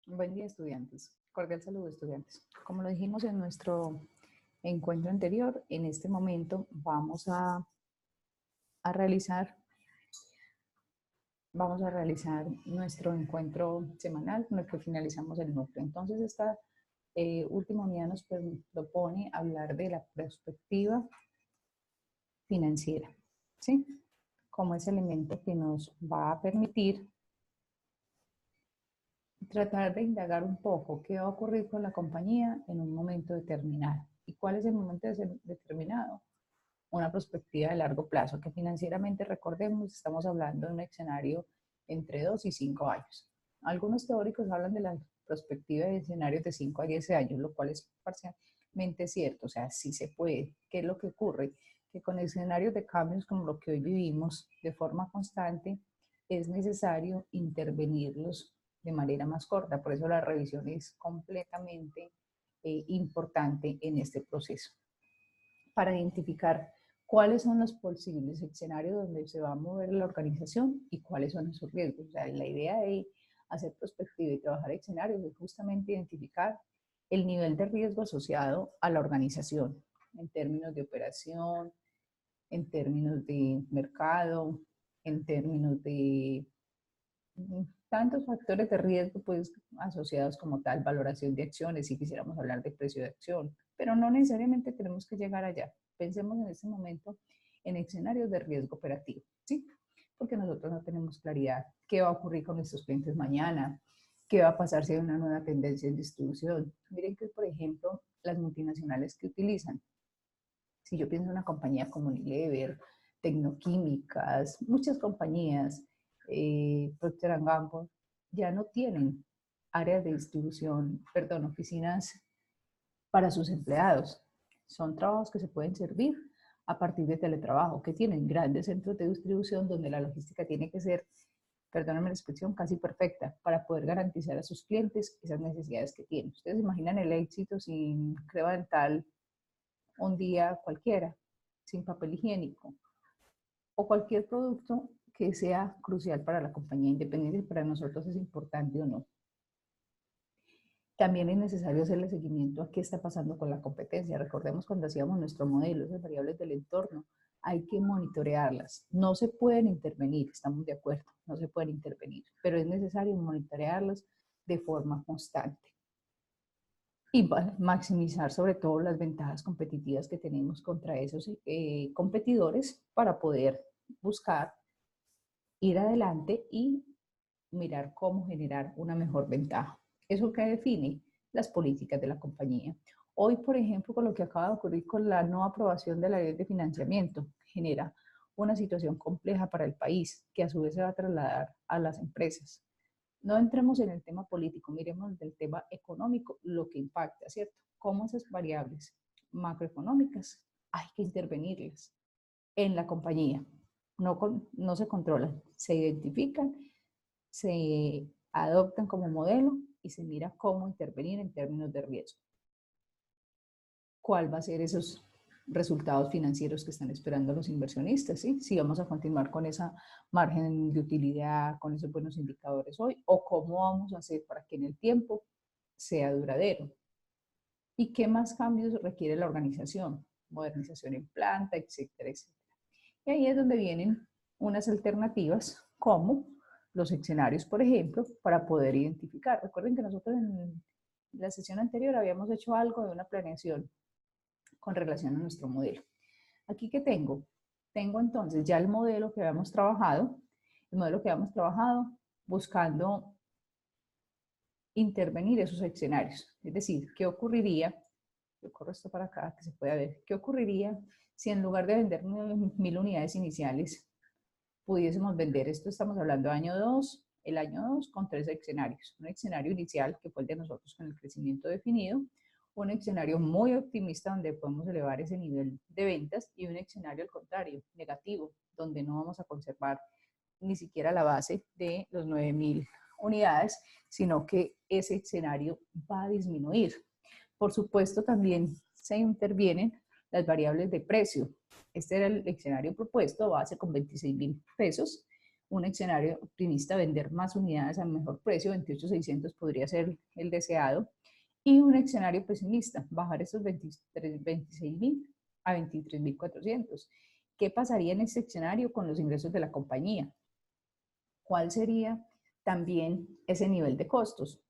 Buen día, estudiantes. Cordial saludo, estudiantes. Como lo dijimos en nuestro encuentro anterior, en este momento a realizar, vamos a realizar nuestro encuentro semanal con el que finalizamos el núcleo. Entonces, esta última unidad nos propone hablar de la perspectiva financiera, ¿sí? Como ese elemento que nos va a permitir tratar de indagar un poco qué va a ocurrir con la compañía en un momento determinado. ¿Y cuál es el momento determinado? Una perspectiva de largo plazo, que financieramente, recordemos, estamos hablando de un escenario entre 2 y 5 años. Algunos teóricos hablan de la perspectiva de escenarios de 5 a 10 años, lo cual es parcialmente cierto, o sea, sí se puede. ¿Qué es lo que ocurre? Que con escenarios de cambios como lo que hoy vivimos de forma constante, es necesario intervenirlos de manera más corta. Por eso la revisión es completamente importante en este proceso. Para identificar cuáles son los posibles escenarios donde se va a mover la organización y cuáles son esos riesgos. O sea, la idea de hacer prospectiva y trabajar escenarios es justamente identificar el nivel de riesgo asociado a la organización en términos de operación, en términos de mercado, en términos de tantos factores de riesgo pues asociados como tal, valoración de acciones, si quisiéramos hablar de precio de acción, pero no necesariamente tenemos que llegar allá. Pensemos en este momento en escenarios de riesgo operativo, ¿sí? Porque nosotros no tenemos claridad qué va a ocurrir con nuestros clientes mañana, qué va a pasar si hay una nueva tendencia en distribución. Miren que, por ejemplo, las multinacionales que utilizan, si yo pienso en una compañía como Unilever, Tecnoquímicas, muchas compañías, Procter & Gamble, ya no tienen áreas de distribución, perdón, oficinas para sus empleados. Son trabajos que se pueden servir a partir de teletrabajo, que tienen grandes centros de distribución donde la logística tiene que ser, perdóname la expresión, casi perfecta para poder garantizar a sus clientes esas necesidades que tienen. Ustedes imaginan el éxito sin crema dental un día cualquiera, sin papel higiénico, o cualquier producto que sea crucial para la compañía, independiente si para nosotros es importante o no. También es necesario hacerle seguimiento a qué está pasando con la competencia. Recordemos cuando hacíamos nuestro modelo, esas variables del entorno, hay que monitorearlas. No se pueden intervenir, estamos de acuerdo, no se pueden intervenir, pero es necesario monitorearlas de forma constante y maximizar sobre todo las ventajas competitivas que tenemos contra esos competidores para poder buscar ir adelante y mirar cómo generar una mejor ventaja. ¿Eso que define? Las políticas de la compañía. Hoy, por ejemplo, con lo que acaba de ocurrir con la no aprobación de la ley de financiamiento, genera una situación compleja para el país que a su vez se va a trasladar a las empresas. No entremos en el tema político, miremos del tema económico, lo que impacta, ¿cierto? Cómo esas variables macroeconómicas hay que intervenirlas en la compañía. No se controlan, se identifican, se adoptan como modelo y se mira cómo intervenir en términos de riesgo. ¿Cuál va a ser esos resultados financieros que están esperando los inversionistas? ¿Sí? Si vamos a continuar con esa margen de utilidad, con esos buenos indicadores hoy, o cómo vamos a hacer para que en el tiempo sea duradero. ¿Y qué más cambios requiere la organización? Modernización en planta, etcétera, etcétera. Y ahí es donde vienen unas alternativas como los escenarios, por ejemplo, para poder identificar. Recuerden que nosotros en la sesión anterior habíamos hecho algo de una planeación con relación a nuestro modelo. Aquí, ¿qué tengo? Tengo entonces ya el modelo que habíamos trabajado, buscando intervenir esos escenarios. Es decir, ¿qué ocurriría? Yo corro esto para acá, que se pueda ver. ¿Qué ocurriría si en lugar de vender 1000 unidades iniciales, pudiésemos vender, esto estamos hablando año 2, el año 2 con 3 escenarios. Un escenario inicial, que fue el de nosotros con el crecimiento definido, un escenario muy optimista donde podemos elevar ese nivel de ventas y un escenario al contrario, negativo, donde no vamos a conservar ni siquiera la base de los 9000 unidades, sino que ese escenario va a disminuir. Por supuesto, también se intervienen las variables de precio. Este era el escenario propuesto, base con 26.000 pesos, un escenario optimista, vender más unidades a mejor precio, 28.600 podría ser el deseado, y un escenario pesimista, bajar esos 26.000 a 23.400. ¿Qué pasaría en este escenario con los ingresos de la compañía? ¿Cuál sería también ese nivel de costos?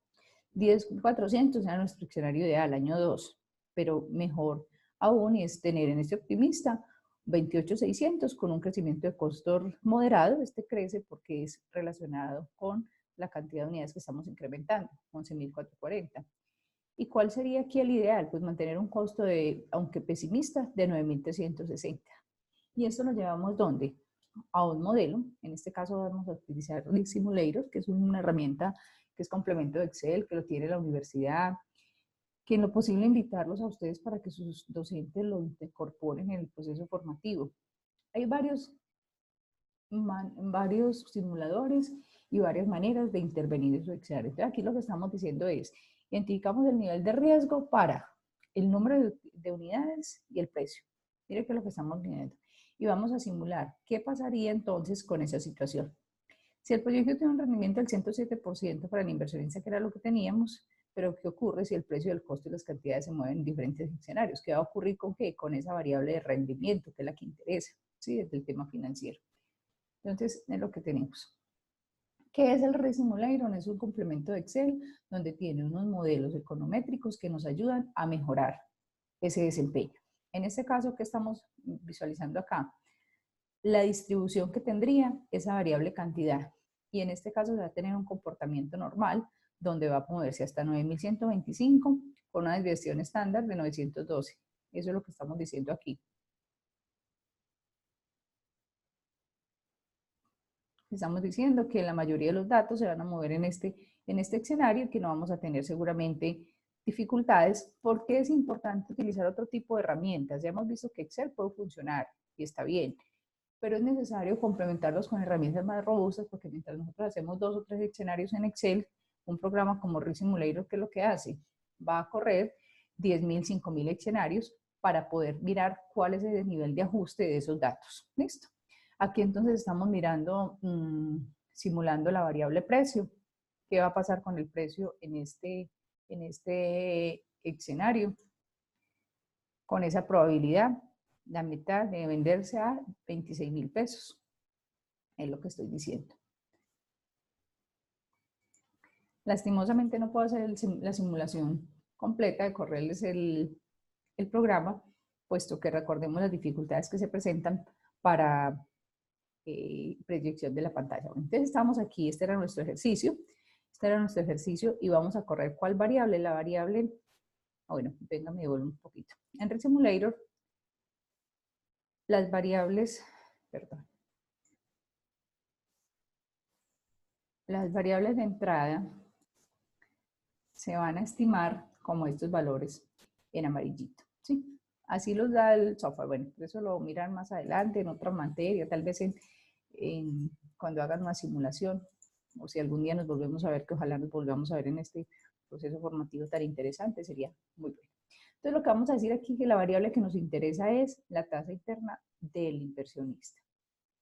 10.400 era nuestro escenario ideal, año 2, pero mejor aún es tener en este optimista 28.600 con un crecimiento de costos moderado. Este crece porque es relacionado con la cantidad de unidades que estamos incrementando, 11.440. ¿Y cuál sería aquí el ideal? Pues mantener un costo de, aunque pesimista, de 9.360. ¿Y esto lo llevamos ¿dónde? A un modelo. En este caso vamos a utilizar Lead Simulator, que es una herramienta que es complemento de Excel, que lo tiene la universidad, que en lo posible invitarlos a ustedes para que sus docentes lo incorporen en el proceso formativo. Hay varios simuladores y varias maneras de intervenir en su escenario. Entonces aquí lo que estamos diciendo es, identificamos el nivel de riesgo para el número de unidades y el precio. Mire que es lo que estamos viendo. Y vamos a simular qué pasaría entonces con esa situación. Si el proyecto tiene un rendimiento del 107% para la inversionista, que era lo que teníamos, pero ¿qué ocurre si el precio, el costo y las cantidades se mueven en diferentes escenarios? ¿Qué va a ocurrir con qué? Con esa variable de rendimiento, que es la que interesa, ¿sí? Desde el tema financiero. Entonces, es lo que tenemos. ¿Qué es el Simulator? Es un complemento de Excel donde tiene unos modelos econométricos que nos ayudan a mejorar ese desempeño. En este caso, ¿qué estamos visualizando acá? La distribución que tendría esa variable cantidad. Y en este caso se va a tener un comportamiento normal donde va a moverse hasta 9.125 con una desviación estándar de 912. Eso es lo que estamos diciendo aquí. Estamos diciendo que la mayoría de los datos se van a mover en este escenario y que no vamos a tener seguramente dificultades, porque es importante utilizar otro tipo de herramientas. Ya hemos visto que Excel puede funcionar y está bien, pero es necesario complementarlos con herramientas más robustas, porque mientras nosotros hacemos 2 o 3 escenarios en Excel, un programa como Lead Simulator, ¿qué es lo que hace? Va a correr 10.000, 5.000 escenarios para poder mirar cuál es el nivel de ajuste de esos datos. ¿Listo? Aquí entonces estamos mirando, simulando la variable precio. ¿Qué va a pasar con el precio en este escenario? Con esa probabilidad, la mitad de venderse a 26.000 pesos. Es lo que estoy diciendo. Lastimosamente no puedo hacer la simulación completa de correrles el programa, puesto que recordemos las dificultades que se presentan para proyección de la pantalla. Entonces estamos aquí, este era nuestro ejercicio, y vamos a correr ¿cuál variable? La variable, bueno, venga, me devuelvo un poquito. En Lead Simulator, las variables, perdón, las variables de entrada se van a estimar como estos valores en amarillito, ¿sí? Así los da el software. Bueno, eso lo miran más adelante en otra materia, tal vez cuando hagan una simulación, o si algún día nos volvemos a ver, que ojalá nos volvamos a ver en este proceso formativo tan interesante, sería muy bueno. Entonces lo que vamos a decir aquí es que la variable que nos interesa es la tasa interna del inversionista.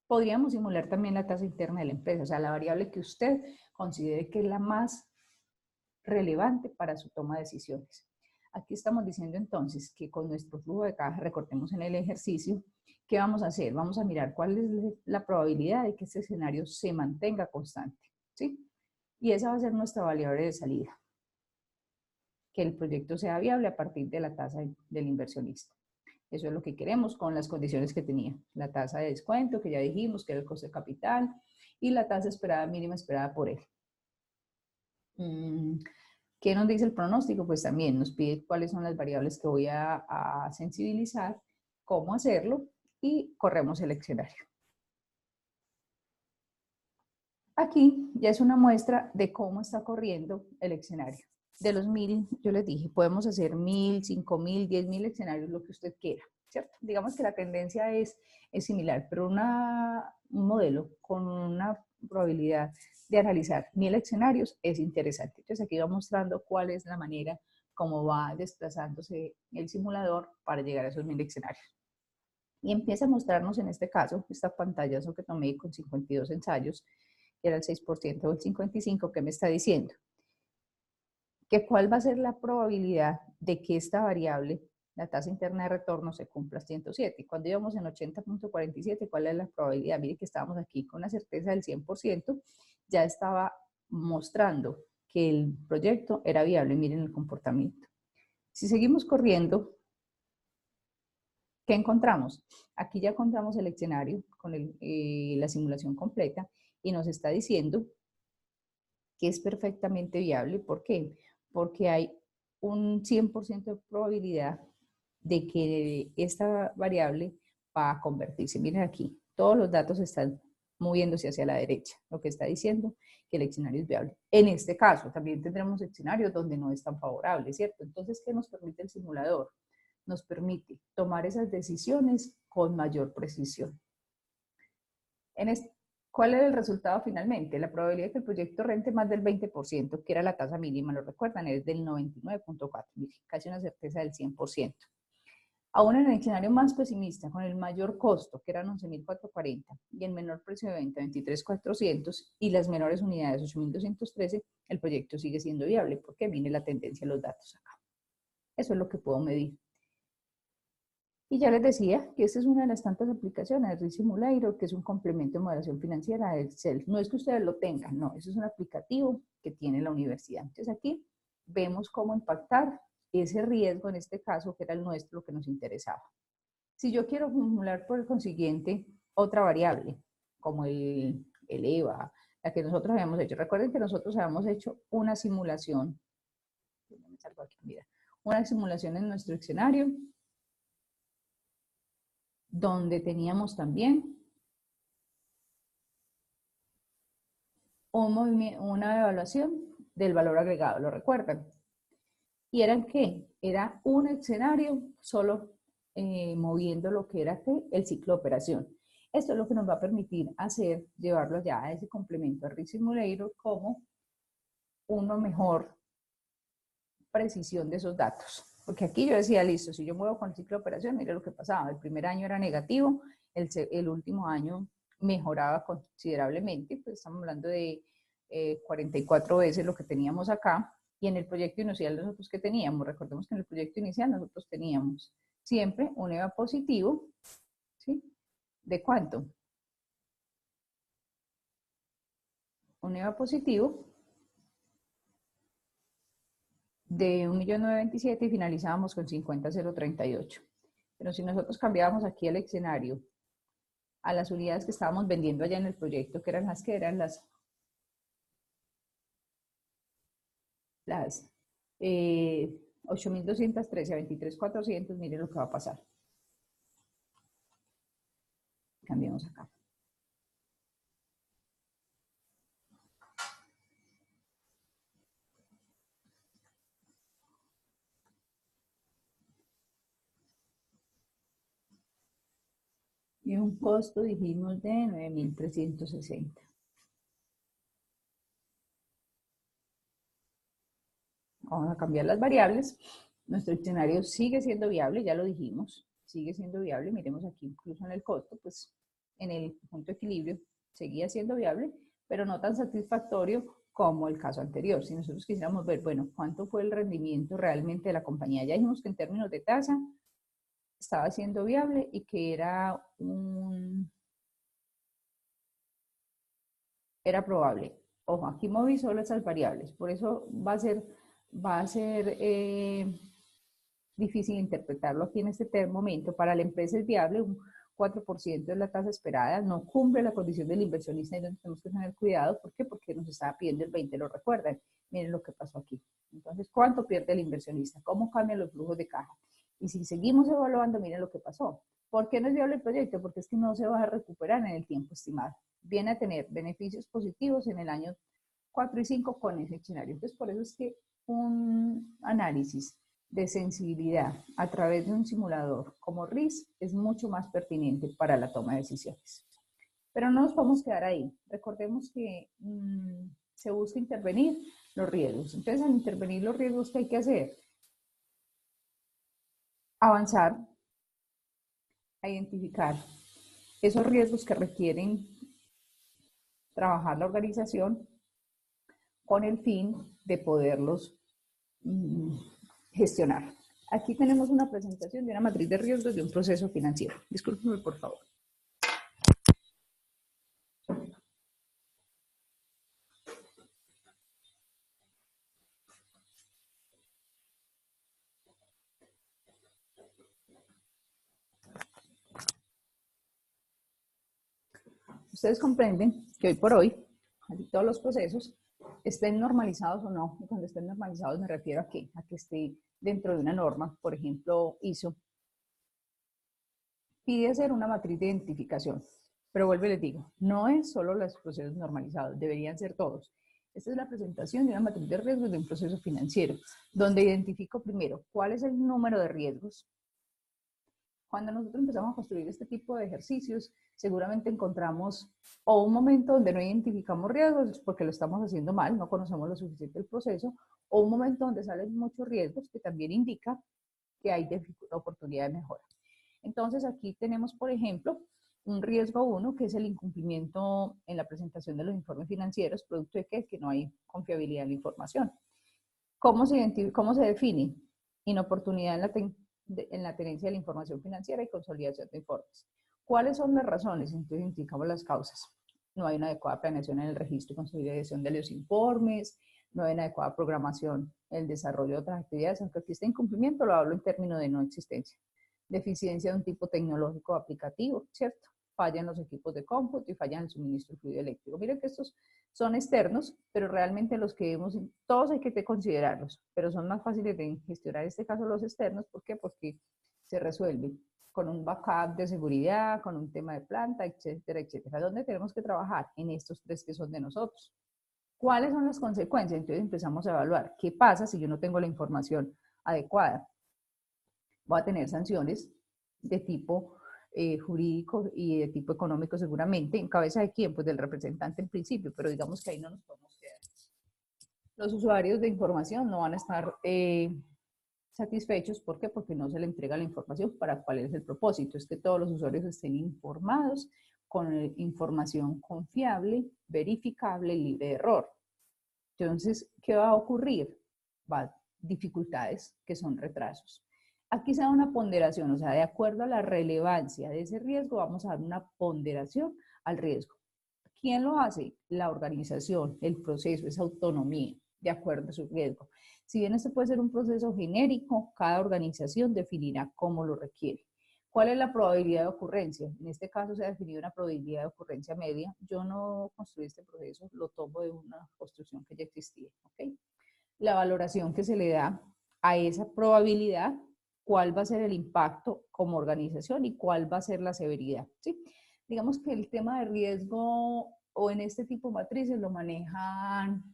Podríamos simular también la tasa interna de la empresa, o sea, la variable que usted considere que es la más relevante para su toma de decisiones. Aquí estamos diciendo entonces que con nuestro flujo de caja, recortemos en el ejercicio, ¿qué vamos a hacer? Vamos a mirar cuál es la probabilidad de que este escenario se mantenga constante, ¿sí? Y esa va a ser nuestra variable de salida, que el proyecto sea viable a partir de la tasa del inversionista. Eso es lo que queremos con las condiciones que tenía. La tasa de descuento, que ya dijimos que era el costo de capital, y la tasa esperada mínima esperada por él. ¿Qué nos dice el pronóstico? Pues también nos pide cuáles son las variables que voy a sensibilizar, cómo hacerlo, y corremos el escenario. Aquí ya es una muestra de cómo está corriendo el escenario. De los 1.000, yo les dije, podemos hacer 1.000, 5.000, 10.000 escenarios, lo que usted quiera, ¿cierto? Digamos que la tendencia es similar, pero un modelo con una probabilidad de analizar 1.000 escenarios es interesante. Entonces aquí va mostrando cuál es la manera como va desplazándose el simulador para llegar a esos 1.000 escenarios. Y empieza a mostrarnos en este caso, esta pantallazo que tomé con 52 ensayos, que era el 6% o el 55%, que me está diciendo que cuál va a ser la probabilidad de que esta variable, la tasa interna de retorno, se cumpla 107. Y cuando íbamos en 80.47, ¿cuál es la probabilidad? Mire que estábamos aquí con la certeza del 100%, ya estaba mostrando que el proyecto era viable. Miren el comportamiento. Si seguimos corriendo, ¿qué encontramos? Aquí ya encontramos el escenario con la simulación completa y nos está diciendo que es perfectamente viable. ¿Por qué? Porque hay un 100% de probabilidad de que esta variable va a convertirse. Miren aquí, todos los datos están moviéndose hacia la derecha, lo que está diciendo que el escenario es viable. En este caso, también tendremos escenarios donde no es tan favorable, ¿cierto? Entonces, ¿qué nos permite el simulador? Nos permite tomar esas decisiones con mayor precisión. ¿Cuál era el resultado finalmente? La probabilidad de que el proyecto rente más del 20%, que era la tasa mínima, ¿lo recuerdan? Es del 99.4, casi una certeza del 100%. Aún en el escenario más pesimista, con el mayor costo, que eran 11.440, y el menor precio de venta, 23.400, y las menores unidades, 8.213, el proyecto sigue siendo viable, porque viene la tendencia de los datos acá. Eso es lo que puedo medir. Y ya les decía que esta es una de las tantas aplicaciones de Risk Simulator, que es un complemento de modelación financiera de Excel. No es que ustedes lo tengan, no, eso es un aplicativo que tiene la universidad. Entonces aquí vemos cómo impactar ese riesgo, en este caso, que era el nuestro, lo que nos interesaba. Si yo quiero formular por el consiguiente otra variable, como el EVA, la que nosotros habíamos hecho. Recuerden que nosotros habíamos hecho una simulación, una simulación en nuestro escenario, donde teníamos también una evaluación del valor agregado, ¿lo recuerdan? ¿Y eran qué? Era un escenario solo moviendo lo que era el ciclo de operación. Esto es lo que nos va a permitir llevarlo ya a ese complemento de Risk Simulator como una mejor precisión de esos datos. Porque aquí yo decía, listo, si yo muevo con el ciclo de operación, mira lo que pasaba. El primer año era negativo, el último año mejoraba considerablemente, pues estamos hablando de 44 veces lo que teníamos acá, y en el proyecto inicial nosotros que teníamos, recordemos que en el proyecto inicial nosotros teníamos siempre un EVA positivo, ¿sí? ¿De cuánto? Un EVA positivo de 1.927.000 y finalizábamos con 50.038. Pero si nosotros cambiábamos aquí el escenario a las unidades que estábamos vendiendo allá en el proyecto, que eran las 8.213 a 23.400, miren lo que va a pasar. Cambiamos acá. Y un costo, dijimos, de 9.360. Vamos a cambiar las variables. Nuestro escenario sigue siendo viable, ya lo dijimos, sigue siendo viable. Miremos aquí incluso en el costo, pues en el punto de equilibrio seguía siendo viable, pero no tan satisfactorio como el caso anterior. Si nosotros quisiéramos ver, bueno, cuánto fue el rendimiento realmente de la compañía, ya dijimos que en términos de tasa estaba siendo viable y que era probable. Ojo, aquí moví solo esas variables, por eso va a ser difícil interpretarlo aquí en este momento. Para la empresa es viable, un 4% es la tasa esperada, no cumple la condición del inversionista y tenemos que tener cuidado. ¿Por qué? Porque nos estaba pidiendo el 20, lo recuerdan. Miren lo que pasó aquí. Entonces, ¿cuánto pierde el inversionista? ¿Cómo cambian los flujos de caja? Y si seguimos evaluando, miren lo que pasó. ¿Por qué no es viable el proyecto? Porque es que no se va a recuperar en el tiempo estimado. Viene a tener beneficios positivos en el año 4 y 5 con ese escenario. Entonces, por eso es que un análisis de sensibilidad a través de un simulador como RIS es mucho más pertinente para la toma de decisiones. Pero no nos podemos quedar ahí. Recordemos que se busca intervenir los riesgos. Entonces, al intervenir los riesgos, ¿qué hay que hacer? Avanzar a identificar esos riesgos que requieren trabajar la organización con el fin de poderlos gestionar. Aquí tenemos una presentación de una matriz de riesgos de un proceso financiero. Discúlpenme, por favor. Ustedes comprenden que hoy por hoy, todos los procesos estén normalizados o no. Y cuando estén normalizados me refiero a qué? A que esté dentro de una norma, por ejemplo, ISO, pide hacer una matriz de identificación. Pero vuelvo y les digo, no es solo los procesos normalizados, deberían ser todos. Esta es la presentación de una matriz de riesgos de un proceso financiero, donde identifico primero cuál es el número de riesgos. Cuando nosotros empezamos a construir este tipo de ejercicios, seguramente encontramos o un momento donde no identificamos riesgos porque lo estamos haciendo mal, no conocemos lo suficiente el proceso, o un momento donde salen muchos riesgos que también indica que hay oportunidad de mejora. Entonces aquí tenemos, por ejemplo, un riesgo 1, que es el incumplimiento en la presentación de los informes financieros, producto de que no hay confiabilidad en la información. ¿Cómo se define? Inoportunidad en la tenencia de la información financiera y consolidación de informes. ¿Cuáles son las razones? Entonces identificamos las causas. No hay una adecuada planeación en el registro y consolidación de los informes, no hay una adecuada programación en el desarrollo de otras actividades, aunque aquí está incumplimiento, lo hablo en términos de no existencia. Deficiencia de un tipo tecnológico aplicativo, ¿cierto? Fallan los equipos de cómputo y fallan el suministro de fluido eléctrico. Miren que estos son externos, pero realmente los que vemos, todos hay que considerarlos, pero son más fáciles de gestionar en este caso los externos. ¿Por qué? Porque se resuelven con un backup de seguridad, con un tema de planta, etcétera, etcétera. ¿Dónde tenemos que trabajar? En estos tres que son de nosotros. ¿Cuáles son las consecuencias? Entonces empezamos a evaluar qué pasa si yo no tengo la información adecuada. Voy a tener sanciones de tipo jurídico y de tipo económico seguramente. ¿En cabeza de quién? Pues del representante en principio, pero digamos que ahí no nos podemos quedar. Los usuarios de información no van a estar satisfechos. ¿Por qué? Porque no se le entrega la información para cuál es el propósito. Es que todos los usuarios estén informados con información confiable, verificable y libre de error. Entonces, ¿qué va a ocurrir? Dificultades que son retrasos. Aquí se da una ponderación, o sea, de acuerdo a la relevancia de ese riesgo, vamos a dar una ponderación al riesgo. ¿Quién lo hace? La organización, el proceso, esa autonomía, de acuerdo a su riesgo. Si bien este puede ser un proceso genérico, cada organización definirá cómo lo requiere. ¿Cuál es la probabilidad de ocurrencia? En este caso se ha definido una probabilidad de ocurrencia media. Yo no construí este proceso, lo tomo de una construcción que ya existía. ¿Okay? La valoración que se le da a esa probabilidad, cuál va a ser el impacto como organización y cuál va a ser la severidad. ¿Sí? Digamos que el tema de riesgo o en este tipo de matrices lo manejan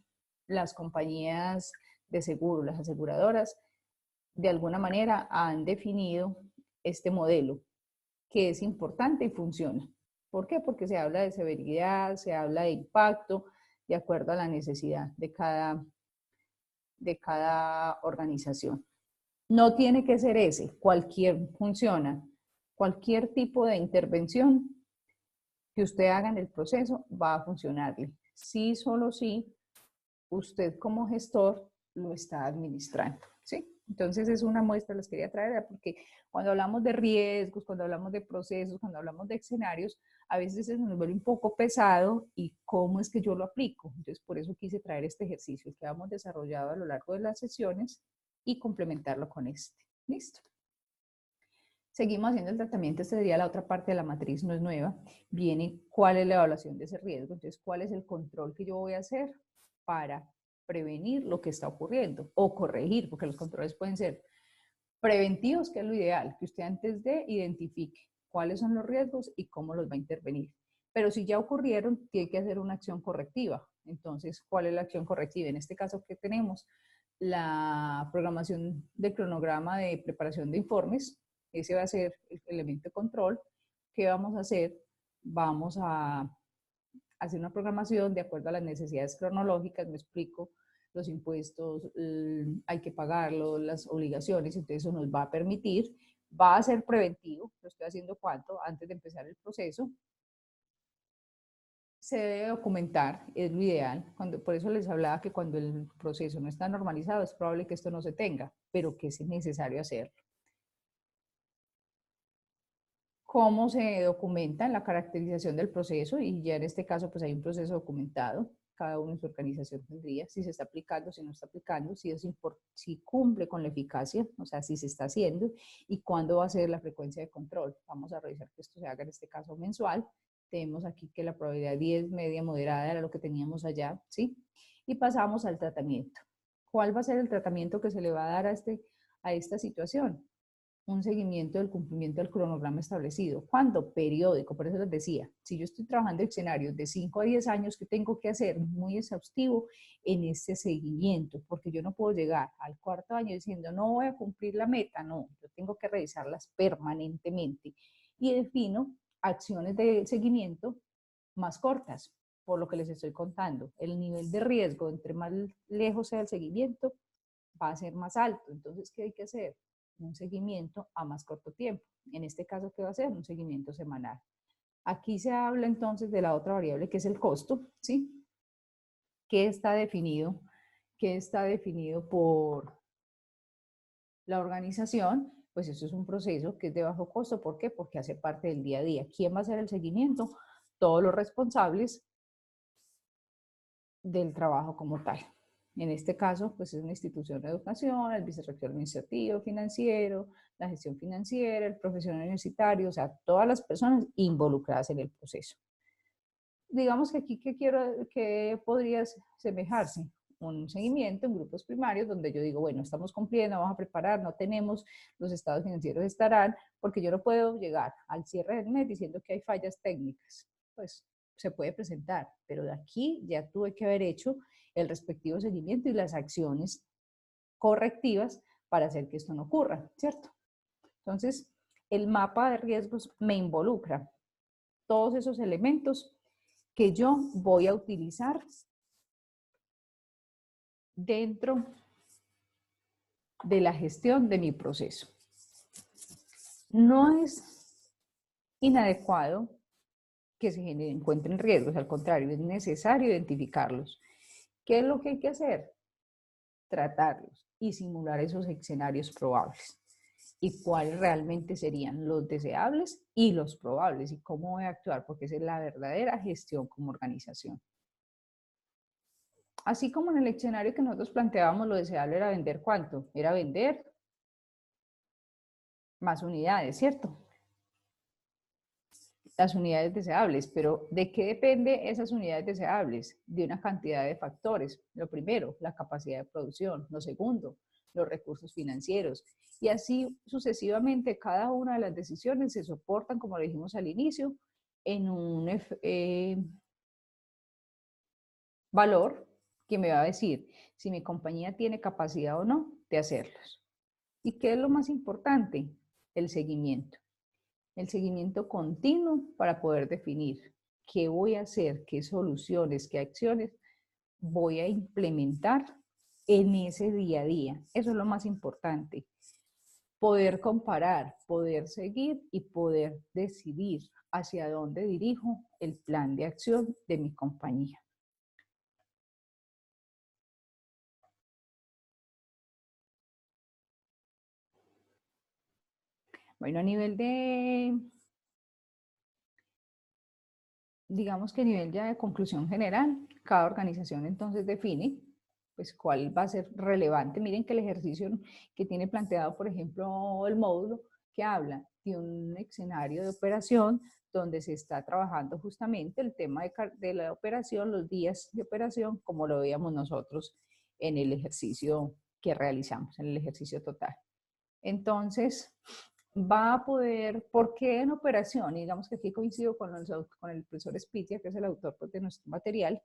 las compañías de seguro, las aseguradoras, de alguna manera han definido este modelo que es importante y funciona. ¿Por qué? Porque se habla de severidad, se habla de impacto, de acuerdo a la necesidad de cada organización. No tiene que ser ese, funciona. Cualquier tipo de intervención que usted haga en el proceso va a funcionarle. Sí, solo sí, usted como gestor lo está administrando, ¿sí? Entonces es una muestra, les quería traer, porque cuando hablamos de riesgos, cuando hablamos de procesos, cuando hablamos de escenarios, a veces se nos vuelve un poco pesado y cómo es que yo lo aplico. Entonces por eso quise traer este ejercicio que hemos desarrollado a lo largo de las sesiones y complementarlo con este. ¿Listo? Seguimos haciendo el tratamiento, esta sería la otra parte de la matriz, no es nueva. Viene cuál es la evaluación de ese riesgo, entonces cuál es el control que yo voy a hacer para prevenir lo que está ocurriendo o corregir, porque los controles pueden ser preventivos, que es lo ideal, que usted antes de identifique cuáles son los riesgos y cómo los va a intervenir. Pero si ya ocurrieron, tiene que hacer una acción correctiva. Entonces, ¿cuál es la acción correctiva? En este caso, ¿qué tenemos? La programación del cronograma de preparación de informes. Ese va a ser el elemento de control. ¿Qué vamos a hacer? Vamos a hacer una programación de acuerdo a las necesidades cronológicas, me explico, los impuestos hay que pagarlos, las obligaciones, entonces eso nos va a permitir va a ser preventivo, lo estoy haciendo cuánto, antes de empezar el proceso. Se debe documentar, es lo ideal. Por eso les hablaba que cuando el proceso no está normalizado es probable que esto no se tenga, pero que es necesario hacerlo. ¿Cómo se documenta en la caracterización del proceso? Y ya en este caso pues hay un proceso documentado, cada uno en su organización tendría, si se está aplicando, si no está aplicando, si cumple con la eficacia, o sea, si se está haciendo, y cuándo va a ser la frecuencia de control. Vamos a revisar que esto se haga en este caso mensual. Tenemos aquí que la probabilidad 10, media, moderada era lo que teníamos allá, ¿sí? Y pasamos al tratamiento. ¿Cuál va a ser el tratamiento que se le va a dar a esta situación? Un seguimiento del cumplimiento del cronograma establecido. ¿Cuándo? Periódico, por eso les decía, si yo estoy trabajando en escenarios de 5 a 10 años, ¿qué tengo que hacer? Muy exhaustivo en este seguimiento, porque yo no puedo llegar al cuarto año diciendo no voy a cumplir la meta, no, yo tengo que revisarlas permanentemente y defino acciones de seguimiento más cortas, por lo que les estoy contando. El nivel de riesgo, entre más lejos sea el seguimiento, va a ser más alto. Entonces, ¿qué hay que hacer? Un seguimiento a más corto tiempo. En este caso, ¿qué va a ser? Un seguimiento semanal. Aquí se habla entonces de la otra variable que es el costo, ¿sí? Que está definido, por la organización. Pues eso es un proceso que es de bajo costo. ¿Por qué? Porque hace parte del día a día. ¿Quién va a hacer el seguimiento? Todos los responsables del trabajo como tal. En este caso, pues es una institución de educación, el vicerrector administrativo, financiero, la gestión financiera, el profesional universitario, o sea, todas las personas involucradas en el proceso. Digamos que aquí, ¿qué podría semejarse? Un seguimiento en grupos primarios donde yo digo, bueno, estamos cumpliendo, vamos a preparar, no tenemos, los estados financieros estarán, porque yo no puedo llegar al cierre del mes diciendo que hay fallas técnicas. Pues se puede presentar, pero de aquí ya tuve que haber hecho el respectivo seguimiento y las acciones correctivas para hacer que esto no ocurra, ¿cierto? Entonces, el mapa de riesgos me involucra todos esos elementos que yo voy a utilizar dentro de la gestión de mi proceso. No es inadecuado que se encuentren riesgos, al contrario, es necesario identificarlos. ¿Qué es lo que hay que hacer? Tratarlos y simular esos escenarios probables. ¿Y cuáles realmente serían los deseables y los probables? ¿Y cómo voy a actuar? Porque esa es la verdadera gestión como organización. Así como en el escenario que nosotros planteábamos, lo deseable era vender ¿cuánto? Era vender más unidades, ¿cierto? Las unidades deseables, pero ¿de qué depende esas unidades deseables? De una cantidad de factores. Lo primero, la capacidad de producción. Lo segundo, los recursos financieros. Y así sucesivamente, cada una de las decisiones se soportan, como lo dijimos al inicio, en un valor que me va a decir si mi compañía tiene capacidad o no de hacerlos. ¿Y qué es lo más importante? El seguimiento. El seguimiento continuo para poder definir qué voy a hacer, qué soluciones, qué acciones voy a implementar en ese día a día. Eso es lo más importante. Poder comparar, poder seguir y poder decidir hacia dónde dirijo el plan de acción de mi compañía. Bueno, a nivel digamos que a nivel ya de conclusión general, cada organización entonces define pues cuál va a ser relevante. Miren que el ejercicio que tiene planteado, por ejemplo, el módulo que habla de un escenario de operación donde se está trabajando justamente el tema de la operación, los días de operación, como lo veíamos nosotros en el ejercicio que realizamos, en el ejercicio total. Entonces, va a poder, ¿por qué en operación? Y digamos que aquí coincido con el profesor Spitia, que es el autor pues, de nuestro material,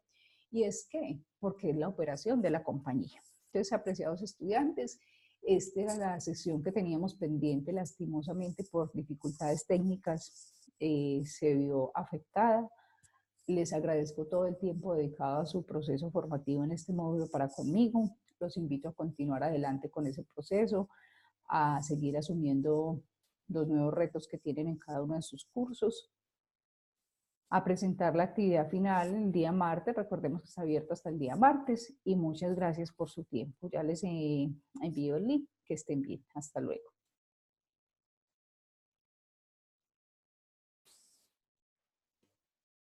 y es que, porque es la operación de la compañía. Entonces, apreciados estudiantes, esta era la sesión que teníamos pendiente, lastimosamente por dificultades técnicas, se vio afectada. Les agradezco todo el tiempo dedicado a su proceso formativo en este módulo para conmigo. Los invito a continuar adelante con ese proceso, a seguir asumiendo los nuevos retos que tienen en cada uno de sus cursos, a presentar la actividad final el día martes. Recordemos que está abierto hasta el día martes y muchas gracias por su tiempo. Ya les envío el link. Que estén bien. Hasta luego.